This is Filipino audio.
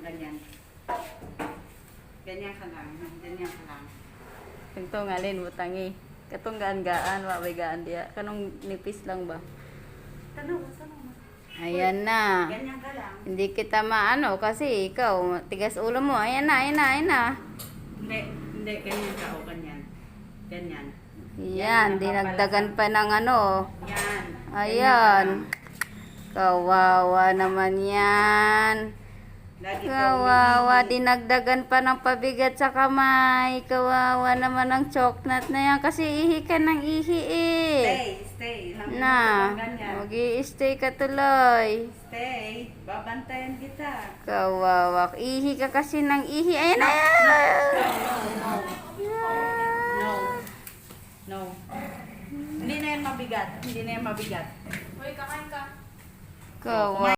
ganyan. Ganyan ka lang. Ganyan ka lang. Ito nga lin butangi. Katong gaan-gaan, wabay gaan diya. Kanong nipis lang ba? Tanong mo. Ayan na. Ganyan ka lang. Hindi kita maano kasi ikaw, tigas ulo mo. Ayan na, ayan na, ayan na. Hindi, ganyan ka o ganyan. Ganyan. Yan, dinagdagan pa ng ano. Yan. Ayan. Kawawa naman yan. Lagi ka Kawawa, umiihi. dinagdagan pa ng pabigat sa kamay. Kawawa naman ang choknat na yan. Kasi ihi ka ng ihi eh. Stay. Hanggang Na, ganyan. mag-i-stay ka tuloy. Stay. Babantayan kita. Kawawa, ihi ka kasi ng ihi. Ayan na. No. Hindi na yan mabigat. Kawawa.